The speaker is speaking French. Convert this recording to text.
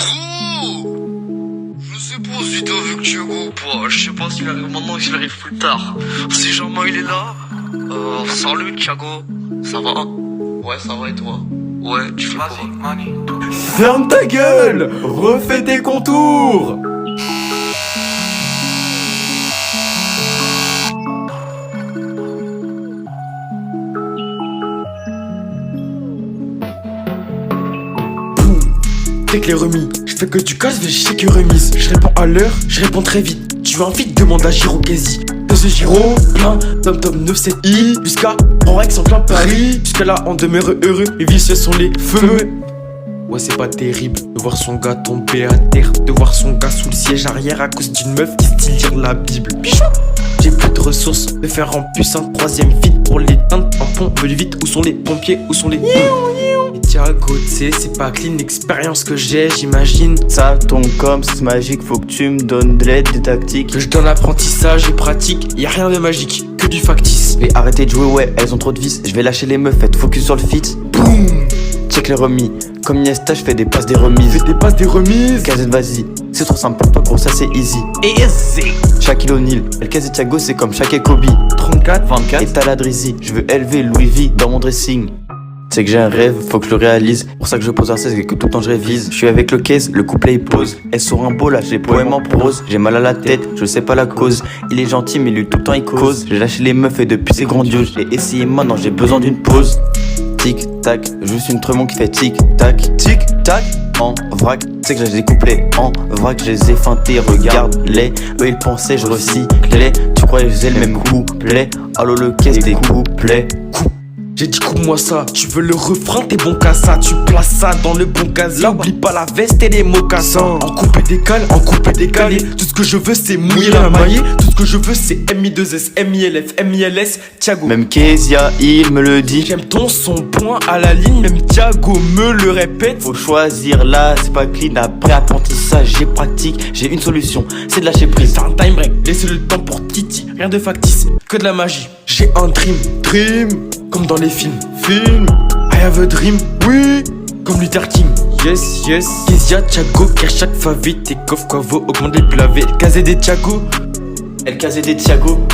Gros, je sais pas si t'as vu que Thiago ou pas. Je sais pas s'il arrive maintenant ou s'il arrive plus tard. Si jamais il est là, salut Thiago. Ça va? Ouais, ça va et toi? Ouais, tu fais quoi? Ferme ta gueule! Refais tes contours! Check les remis, je fais que du cash, je vais checker remise. Je réponds à l'heure, je réponds très vite. Tu veux un feat, demande à Giro quasi. De ce Giro, plein, tom tom 97i. Jusqu'à Rex en plein Paris. Jusqu'à là, on demeure heureux, les vies ce sont les feux. Ouais, c'est pas terrible de voir son gars tomber à terre, de voir son gars sous le siège arrière à cause d'une meuf qui style lire la Bible. Pichou. J'ai plus de ressources, de faire en plus un troisième feat pour l'éteindre. En pont, veut vite, où sont les pompiers, où sont les... Et Thiago, tu sais, c'est pas clean l'expérience que j'ai, j'imagine. Ça, ton com, c'est magique, faut que tu me donnes de l'aide, des tactiques. Que je donne apprentissage et pratique, y a rien de magique, que du factice. Et arrêtez de jouer, ouais, elles ont trop de vis. Je vais lâcher les meufs, faites focus sur le fit. Boum. Check les remis, comme Niesta, je fais des passes des remises. Fais des passes des remises. Kazet, vas-y, c'est trop simple pour toi, gros, ça c'est easy. Easy. Shaquille O'Neal, El Kazet Thiago, c'est comme Shaq et Kobe. 34, 24. Et t'as la Drizzy, je veux élever Louis V dans mon dressing. C'est que j'ai un rêve, faut que je le réalise. Pour ça que je pose un 16 et que tout le temps je révise. Je suis avec le case, le couplet il pose. Elle sur un beau là, j'ai poème en prose. J'ai mal à la tête, je sais pas la cause. Il est gentil mais lui tout le temps il cause. J'ai lâché les meufs et depuis c'est grandiose. J'ai essayé maintenant, j'ai besoin d'une pause. Tic tac, juste une tremon qui fait tic tac. Tic tac, en vrac. C'est que j'ai des couplets en vrac, je les ai feintés, regarde-les. Eux ils pensaient je recyclais. Tu croyais que je faisais le même couplet. Allô le caisse des couplets. J'ai dit coupe-moi ça, tu veux le refrain, t'es bon qu'à ça. Tu places ça dans le bon casier. Oublie pas la veste et les mocassins. En coupe et décale, en coupe et décalé. Tout ce que je veux c'est mouiller la maillée. Tout ce que je veux c'est MI2S, MILF, MILS, Thiago. Même Kezia, il me le dit. J'aime ton son, point à la ligne. Même Thiago me le répète. Faut choisir là, c'est pas clean. Après apprentissage, j'ai pratique. J'ai une solution, c'est de lâcher prise. Faire un time break, laissez le temps pour Titi. Rien de factice, que de la magie. J'ai un dream. Comme dans les films. I have a dream, oui. Comme Luther King, yes. Kezia, Thiago, Kershak, Favi, Tekov, Quavo, augmente les plavés. El Kazé des Thiago. El Kazé des Thiago.